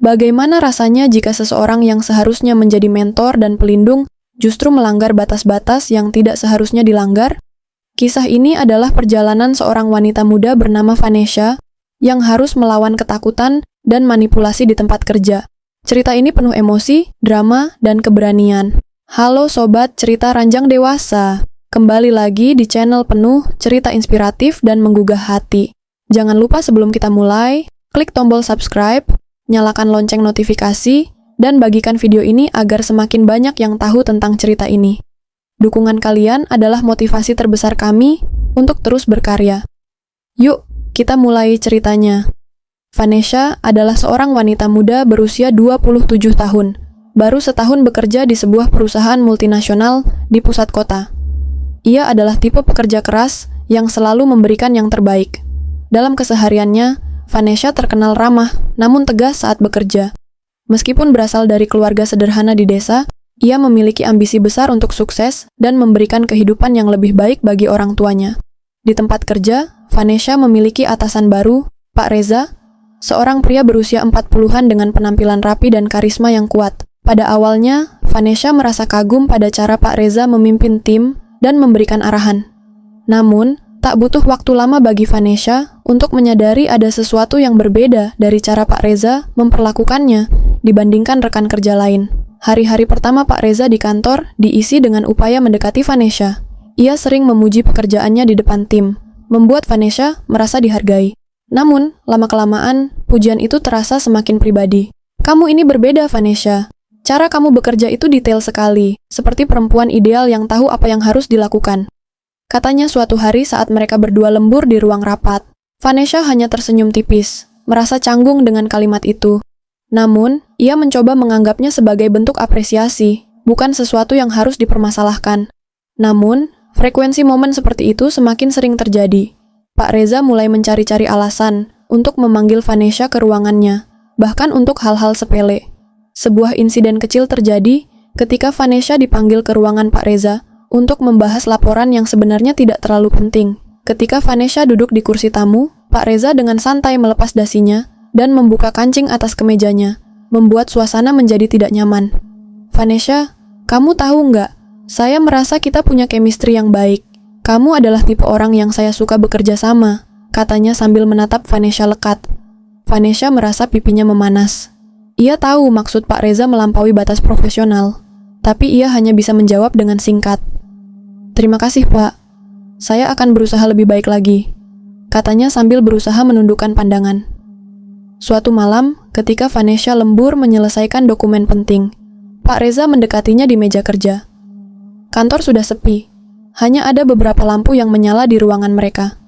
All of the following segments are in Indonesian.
Bagaimana rasanya jika seseorang yang seharusnya menjadi mentor dan pelindung justru melanggar batas-batas yang tidak seharusnya dilanggar? Kisah ini adalah perjalanan seorang wanita muda bernama Vanessa yang harus melawan ketakutan dan manipulasi di tempat kerja. Cerita ini penuh emosi, drama, dan keberanian. Halo Sobat Cerita Ranjang Dewasa, kembali lagi di channel penuh cerita inspiratif dan menggugah hati. Jangan lupa sebelum kita mulai, klik tombol subscribe, nyalakan lonceng notifikasi, dan bagikan video ini agar semakin banyak yang tahu tentang cerita ini. Dukungan kalian adalah motivasi terbesar kami untuk terus berkarya. Yuk, kita mulai ceritanya. Vanessa adalah seorang wanita muda berusia 27 tahun, baru setahun bekerja di sebuah perusahaan multinasional di pusat kota. Ia adalah tipe pekerja keras yang selalu memberikan yang terbaik. Dalam kesehariannya, Vanessa terkenal ramah, namun tegas saat bekerja. Meskipun berasal dari keluarga sederhana di desa, ia memiliki ambisi besar untuk sukses dan memberikan kehidupan yang lebih baik bagi orang tuanya. Di tempat kerja, Vanessa memiliki atasan baru, Pak Reza, seorang pria berusia 40-an dengan penampilan rapi dan karisma yang kuat. Pada awalnya, Vanessa merasa kagum pada cara Pak Reza memimpin tim dan memberikan arahan. Namun, tak butuh waktu lama bagi Vanessa untuk menyadari ada sesuatu yang berbeda dari cara Pak Reza memperlakukannya dibandingkan rekan kerja lain. Hari-hari pertama Pak Reza di kantor diisi dengan upaya mendekati Vanessa. Ia sering memuji pekerjaannya di depan tim, membuat Vanessa merasa dihargai. Namun, lama-kelamaan, pujian itu terasa semakin pribadi. Kamu ini berbeda, Vanessa. Cara kamu bekerja itu detail sekali, seperti perempuan ideal yang tahu apa yang harus dilakukan. Katanya suatu hari saat mereka berdua lembur di ruang rapat. Vanessa hanya tersenyum tipis, merasa canggung dengan kalimat itu. Namun, ia mencoba menganggapnya sebagai bentuk apresiasi, bukan sesuatu yang harus dipermasalahkan. Namun, frekuensi momen seperti itu semakin sering terjadi. Pak Reza mulai mencari-cari alasan untuk memanggil Vanessa ke ruangannya, bahkan untuk hal-hal sepele. Sebuah insiden kecil terjadi ketika Vanessa dipanggil ke ruangan Pak Reza untuk membahas laporan yang sebenarnya tidak terlalu penting. Ketika Vanessa duduk di kursi tamu, Pak Reza dengan santai melepas dasinya dan membuka kancing atas kemejanya, membuat suasana menjadi tidak nyaman. Vanessa, kamu tahu nggak? Saya merasa kita punya chemistry yang baik. Kamu adalah tipe orang yang saya suka bekerja sama, katanya sambil menatap Vanessa lekat. Vanessa merasa pipinya memanas. Ia tahu maksud Pak Reza melampaui batas profesional, tapi ia hanya bisa menjawab dengan singkat. Terima kasih, Pak. Saya akan berusaha lebih baik lagi, katanya sambil berusaha menundukkan pandangan. Suatu malam, ketika Vanessa lembur menyelesaikan dokumen penting, Pak Reza mendekatinya di meja kerja. Kantor sudah sepi, hanya ada beberapa lampu yang menyala di ruangan mereka.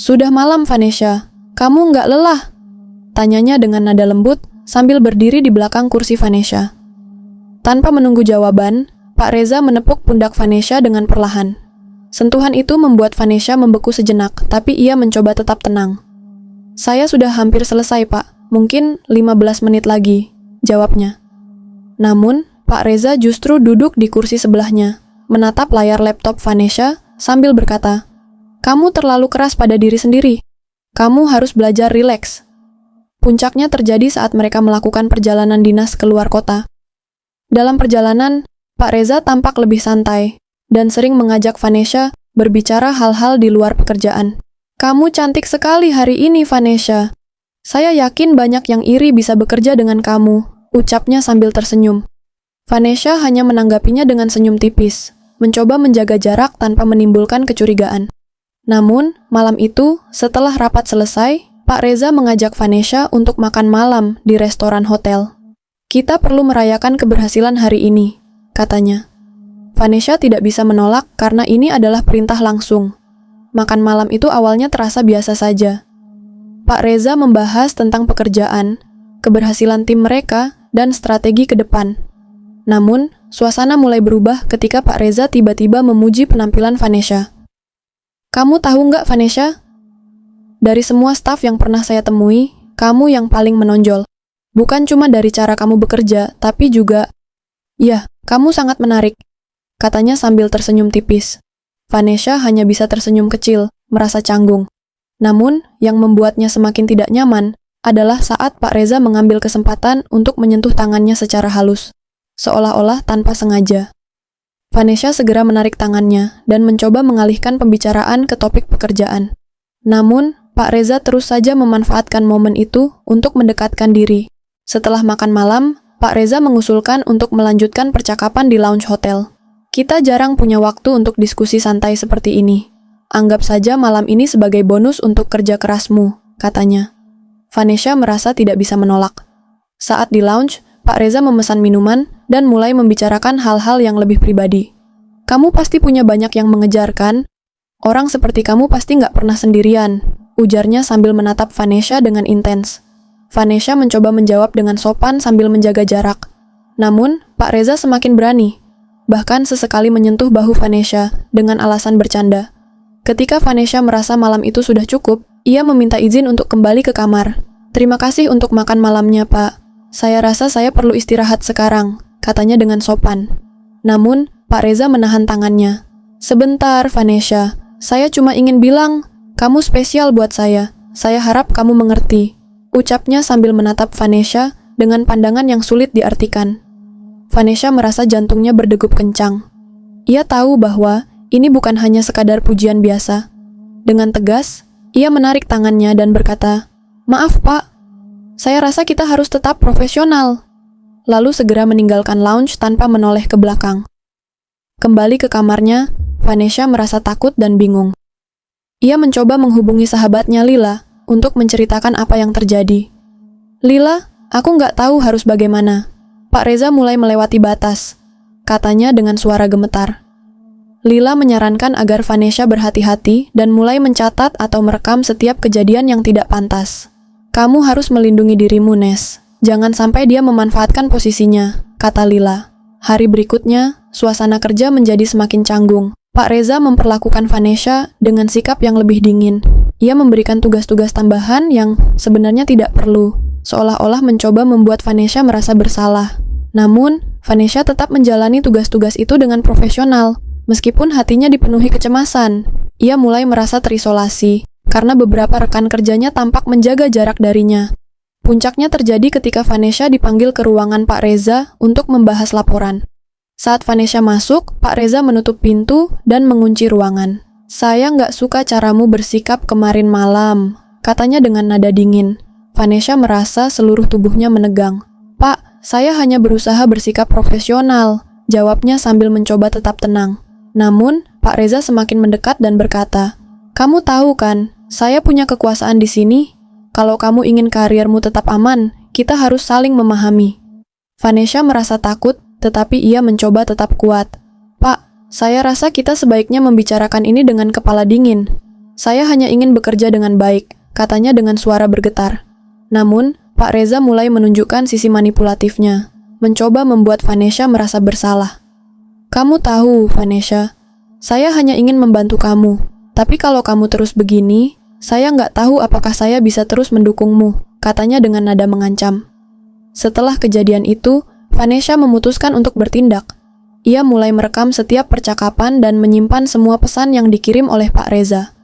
Sudah malam, Vanessa. Kamu nggak lelah? Tanyanya dengan nada lembut sambil berdiri di belakang kursi Vanessa. Tanpa menunggu jawaban, Pak Reza menepuk pundak Vanessa dengan perlahan. Sentuhan itu membuat Vanessa membeku sejenak, tapi ia mencoba tetap tenang. Saya sudah hampir selesai, Pak. Mungkin 15 menit lagi, jawabnya. Namun, Pak Reza justru duduk di kursi sebelahnya, menatap layar laptop Vanessa sambil berkata, "Kamu terlalu keras pada diri sendiri. Kamu harus belajar rileks." Puncaknya terjadi saat mereka melakukan perjalanan dinas ke luar kota. Dalam perjalanan, Pak Reza tampak lebih santai dan sering mengajak Vanessa berbicara hal-hal di luar pekerjaan. Kamu cantik sekali hari ini, Vanessa. Saya yakin banyak yang iri bisa bekerja dengan kamu, ucapnya sambil tersenyum. Vanessa hanya menanggapinya dengan senyum tipis, mencoba menjaga jarak tanpa menimbulkan kecurigaan. Namun, malam itu, setelah rapat selesai, Pak Reza mengajak Vanessa untuk makan malam di restoran hotel. Kita perlu merayakan keberhasilan hari ini, katanya. Vanessa tidak bisa menolak karena ini adalah perintah langsung. Makan malam itu awalnya terasa biasa saja. Pak Reza membahas tentang pekerjaan, keberhasilan tim mereka, dan strategi ke depan. Namun, suasana mulai berubah ketika Pak Reza tiba-tiba memuji penampilan Vanessa. Kamu tahu nggak, Vanessa? Dari semua staf yang pernah saya temui, kamu yang paling menonjol. Bukan cuma dari cara kamu bekerja, tapi juga... Ya, kamu sangat menarik, katanya sambil tersenyum tipis. Vanessa hanya bisa tersenyum kecil, merasa canggung. Namun, yang membuatnya semakin tidak nyaman adalah saat Pak Reza mengambil kesempatan untuk menyentuh tangannya secara halus, seolah-olah tanpa sengaja. Vanessa segera menarik tangannya dan mencoba mengalihkan pembicaraan ke topik pekerjaan. Namun, Pak Reza terus saja memanfaatkan momen itu untuk mendekatkan diri. Setelah makan malam, Pak Reza mengusulkan untuk melanjutkan percakapan di lounge hotel. Kita jarang punya waktu untuk diskusi santai seperti ini. Anggap saja malam ini sebagai bonus untuk kerja kerasmu, katanya. Vanessa merasa tidak bisa menolak. Saat di lounge, Pak Reza memesan minuman dan mulai membicarakan hal-hal yang lebih pribadi. Kamu pasti punya banyak yang mengejar, kan? Orang seperti kamu pasti nggak pernah sendirian, ujarnya sambil menatap Vanessa dengan intens. Vanessa mencoba menjawab dengan sopan sambil menjaga jarak. Namun, Pak Reza semakin berani, bahkan sesekali menyentuh bahu Vanessa dengan alasan bercanda. Ketika Vanessa merasa malam itu sudah cukup, ia meminta izin untuk kembali ke kamar. Terima kasih untuk makan malamnya, Pak. Saya rasa saya perlu istirahat sekarang, katanya dengan sopan. Namun, Pak Reza menahan tangannya. Sebentar, Vanessa. Saya cuma ingin bilang, kamu spesial buat saya. Saya harap kamu mengerti. Ucapnya sambil menatap Vanessa dengan pandangan yang sulit diartikan. Vanessa merasa jantungnya berdegup kencang. Ia tahu bahwa ini bukan hanya sekadar pujian biasa. Dengan tegas, ia menarik tangannya dan berkata, "Maaf, Pak. Saya rasa kita harus tetap profesional." Lalu segera meninggalkan lounge tanpa menoleh ke belakang. Kembali ke kamarnya, Vanessa merasa takut dan bingung. Ia mencoba menghubungi sahabatnya Lila untuk menceritakan apa yang terjadi. "Lila, aku nggak tahu harus bagaimana. Pak Reza mulai melewati batas," katanya dengan suara gemetar. Lila menyarankan agar Vanessa berhati-hati dan mulai mencatat atau merekam setiap kejadian yang tidak pantas. "Kamu harus melindungi dirimu, Nes. Jangan sampai dia memanfaatkan posisinya," kata Lila. Hari berikutnya, suasana kerja menjadi semakin canggung. Pak Reza memperlakukan Vanessa dengan sikap yang lebih dingin. Ia memberikan tugas-tugas tambahan yang sebenarnya tidak perlu, seolah-olah mencoba membuat Vanessa merasa bersalah. Namun, Vanessa tetap menjalani tugas-tugas itu dengan profesional, meskipun hatinya dipenuhi kecemasan. Ia mulai merasa terisolasi, karena beberapa rekan kerjanya tampak menjaga jarak darinya. Puncaknya terjadi ketika Vanessa dipanggil ke ruangan Pak Reza untuk membahas laporan. Saat Vanessa masuk, Pak Reza menutup pintu dan mengunci ruangan. "Saya nggak suka caramu bersikap kemarin malam," katanya dengan nada dingin. Vanessa merasa seluruh tubuhnya menegang. "Pak, saya hanya berusaha bersikap profesional," jawabnya sambil mencoba tetap tenang. Namun, Pak Reza semakin mendekat dan berkata, "Kamu tahu kan, saya punya kekuasaan di sini. Kalau kamu ingin karirmu tetap aman, kita harus saling memahami." Vanessa merasa takut, tetapi ia mencoba tetap kuat. "Pak, saya rasa kita sebaiknya membicarakan ini dengan kepala dingin. Saya hanya ingin bekerja dengan baik," katanya dengan suara bergetar. Namun, Pak Reza mulai menunjukkan sisi manipulatifnya, mencoba membuat Vanessa merasa bersalah. "Kamu tahu, Vanessa, saya hanya ingin membantu kamu. Tapi kalau kamu terus begini, saya nggak tahu apakah saya bisa terus mendukungmu," katanya dengan nada mengancam. Setelah kejadian itu, Vanessa memutuskan untuk bertindak. Ia mulai merekam setiap percakapan dan menyimpan semua pesan yang dikirim oleh Pak Reza.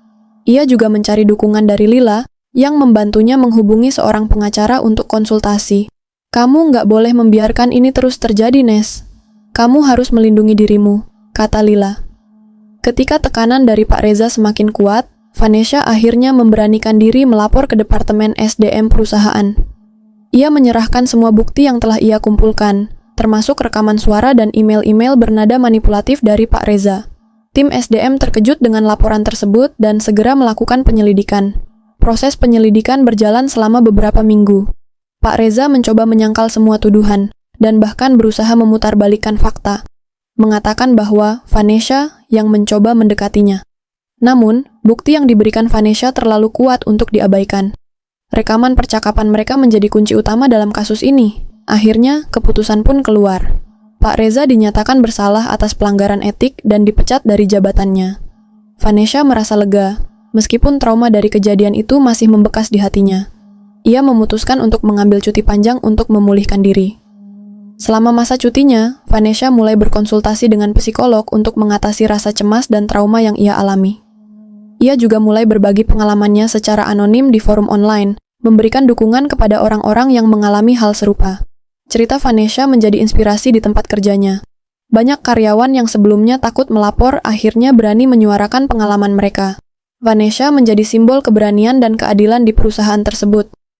Ia juga mencari dukungan dari Lila, yang membantunya menghubungi seorang pengacara untuk konsultasi. "Kamu nggak boleh membiarkan ini terus terjadi, Nes. Kamu harus melindungi dirimu," kata Lila. Ketika tekanan dari Pak Reza semakin kuat, Vanessa akhirnya memberanikan diri melapor ke Departemen SDM perusahaan. Ia menyerahkan semua bukti yang telah ia kumpulkan, termasuk rekaman suara dan email-email bernada manipulatif dari Pak Reza. Tim SDM terkejut dengan laporan tersebut dan segera melakukan penyelidikan. Proses penyelidikan berjalan selama beberapa minggu. Pak Reza mencoba menyangkal semua tuduhan, dan bahkan berusaha memutarbalikkan fakta, mengatakan bahwa Vanessa yang mencoba mendekatinya. Namun, bukti yang diberikan Vanessa terlalu kuat untuk diabaikan. Rekaman percakapan mereka menjadi kunci utama dalam kasus ini. Akhirnya, keputusan pun keluar. Pak Reza dinyatakan bersalah atas pelanggaran etik dan dipecat dari jabatannya. Vanessa merasa lega, meskipun trauma dari kejadian itu masih membekas di hatinya. Ia memutuskan untuk mengambil cuti panjang untuk memulihkan diri. Selama masa cutinya, Vanessa mulai berkonsultasi dengan psikolog untuk mengatasi rasa cemas dan trauma yang ia alami. Ia juga mulai berbagi pengalamannya secara anonim di forum online, memberikan dukungan kepada orang-orang yang mengalami hal serupa. Cerita Vanessa menjadi inspirasi di tempat kerjanya. Banyak karyawan yang sebelumnya takut melapor akhirnya berani menyuarakan pengalaman mereka. Vanessa menjadi simbol keberanian dan keadilan di perusahaan tersebut.